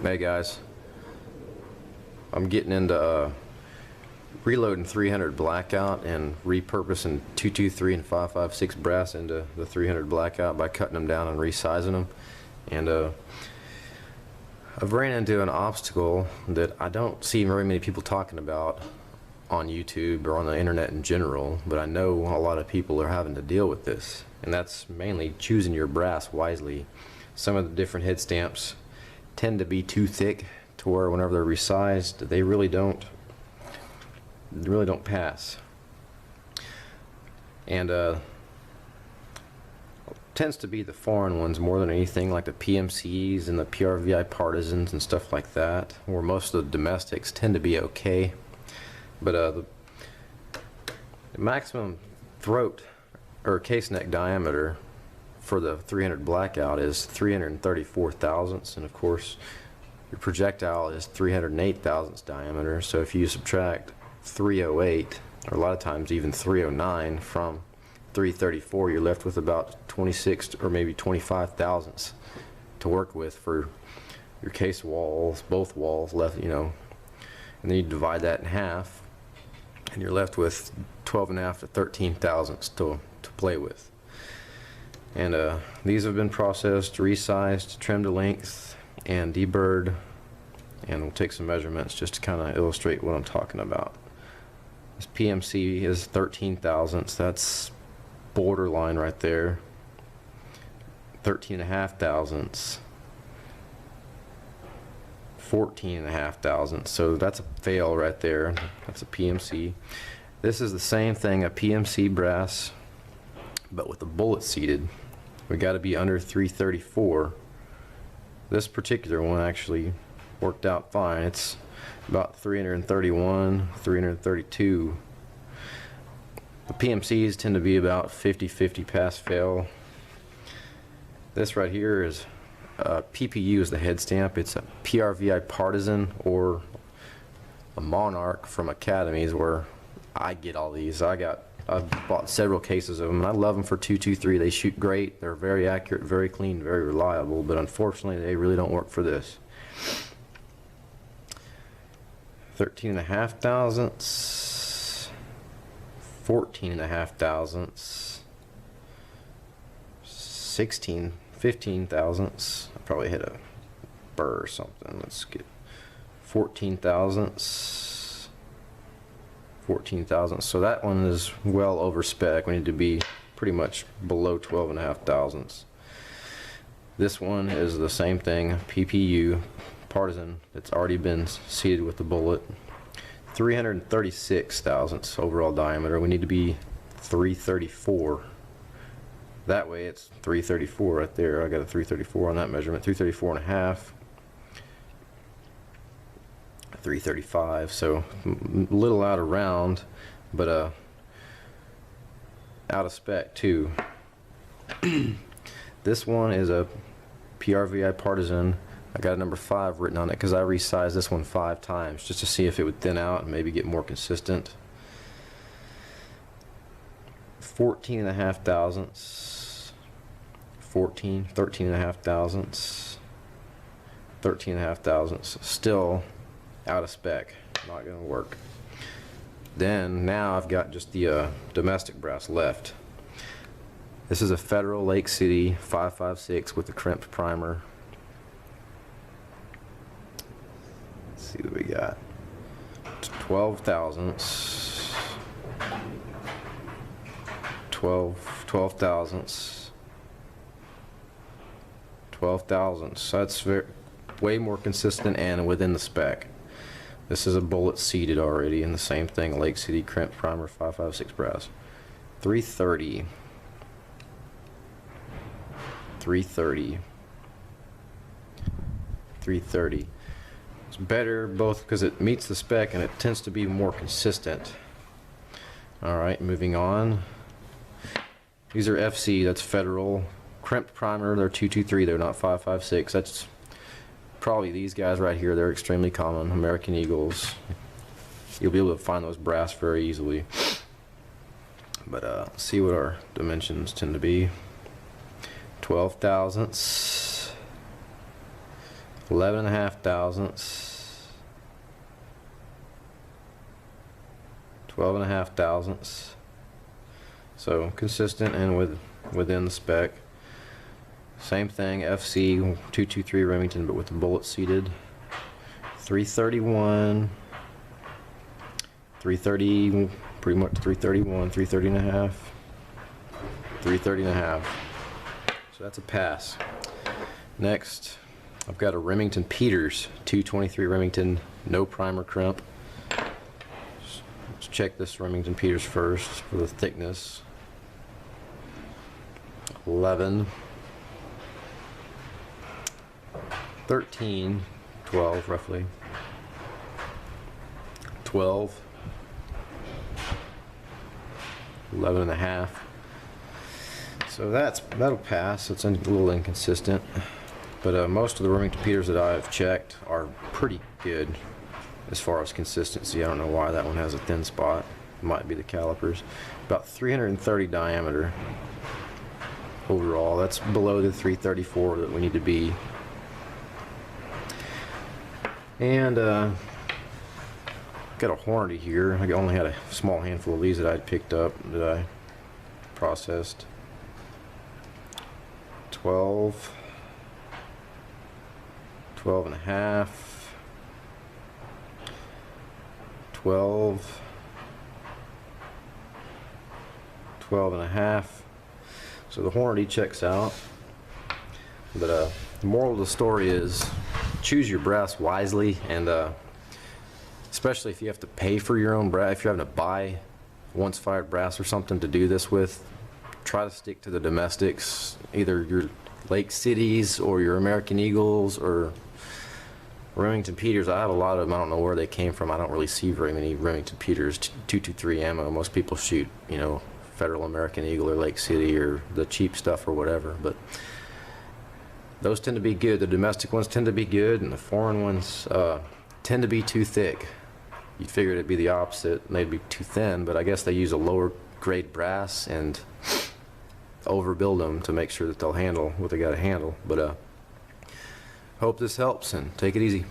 Hey guys, I'm getting into reloading 300 Blackout and repurposing 223 and 556 brass into the 300 Blackout by cutting them down and resizing them. And I've ran into an obstacle that I don't see very many people talking about on YouTube or on the internet in general, but I know a lot of people are having to deal with this, and that's mainly choosing your brass wisely. Some of the different head stamps tend to be too thick to where whenever they're resized they really don't pass, and tends to be the foreign ones more than anything, like the PMCs and the PRVI Partisans and stuff like that, where most of the domestics tend to be okay. But the maximum throat or case neck diameter for the 300 Blackout is 334 thousandths, and of course your projectile is 308 thousandths diameter. So if you subtract 308, or a lot of times even 309 from 334, you're left with about 26 or maybe 25 thousandths to work with for your case walls, both walls left, you know, and then you divide that in half and you're left with 12.5 to 13 thousandths to play with. And these have been processed, resized, trimmed to length, and deburred, and we'll take some measurements just to kind of illustrate what I'm talking about. This PMC is 13 thousandths, that's borderline right there. 13.5 thousandths, 14.5 thousandths, so that's a fail right there. That's a PMC. This is the same thing, a PMC brass, but with the bullet seated. We got to be under 334. This particular one actually worked out fine. It's about 331, 332. The PMCs tend to be about 50-50 pass fail. This right here is PPU is the head stamp. It's a PRVI Partisan or a Monarch from Academies, where I get all these. I've bought several cases of them, and I love them for 223. They shoot great. They're very accurate, very clean, very reliable, but unfortunately they really don't work for this. 13.5 thousandths, 14.5 thousandths, 15 thousandths. I probably hit a burr or something. Let's get 14 thousandths, 14 thousandths. So that one is well over spec. We need to be pretty much below 12.5 thousandths. This one is the same thing, PPU Partisan. It's already been seated with the bullet. 336 thousandths overall diameter. We need to be 334. That way it's 334 right there. I got a 334 on that measurement. 334 and a half. 335, so a little out of round, but out of spec too. This one is a PRVI Partisan. I got a number 5 written on it because I resized this one 5 times just to see if it would thin out and maybe get more consistent. 14.5 thousandths, 13.5 thousandths, 13.5 thousandths. Still out of spec, not gonna work. Then now I've got just the domestic brass left. This is a Federal Lake City 556 with the crimped primer. Let's see what we got. 12 thousandths, 12 thousandths, 12 thousandths. That's way more consistent and within the spec. This is a bullet seated already, and the same thing, Lake City crimped primer 556 brass. 330, 330, 330. It's better both because it meets the spec and it tends to be more consistent. Alright, moving on. These are FC, that's Federal crimped primer. They're 223, they're not 556. That's probably these guys right here. They're extremely common. American Eagles. You'll be able to find those brass very easily. But let's see what our dimensions tend to be. 12 thousandths, 11.5 thousandths, 12.5 thousandths. So consistent and within the spec. Same thing, FC 223 Remington, but with the bullet seated. 331, 330, pretty much 331, 330 and a half, 330 and a half. So that's a pass. Next, I've got a Remington Peters 223 Remington, no primer crimp. Let's check this Remington Peters first for the thickness. 11, 13, 12 roughly, 12, 11 and a half. So that'll pass. It's a little inconsistent, but most of the Remington Peters that I've checked are pretty good as far as consistency. I don't know why that one has a thin spot. It might be the calipers. About 330 diameter overall. That's below the 334 that we need to be. And got a Hornady here. I only had a small handful of these that I'd picked up that I processed. 12, 12 and a half, 12, 12 and a half. So the Hornady checks out. But the moral of the story is choose your brass wisely, and especially if you have to pay for your own brass, if you're having to buy once fired brass or something to do this with, try to stick to the domestics, either your Lake Cities or your American Eagles or Remington Peters. I have a lot of them. I don't know where they came from. I don't really see very many Remington Peters 223 ammo. Most people shoot, you know, Federal American Eagle or Lake City or the cheap stuff or whatever, but those tend to be good. The domestic ones tend to be good, and the foreign ones tend to be too thick. You'd figure it'd be the opposite, and they'd be too thin, but I guess they use a lower grade brass and overbuild them to make sure that they'll handle what they got to handle. But hope this helps, and take it easy.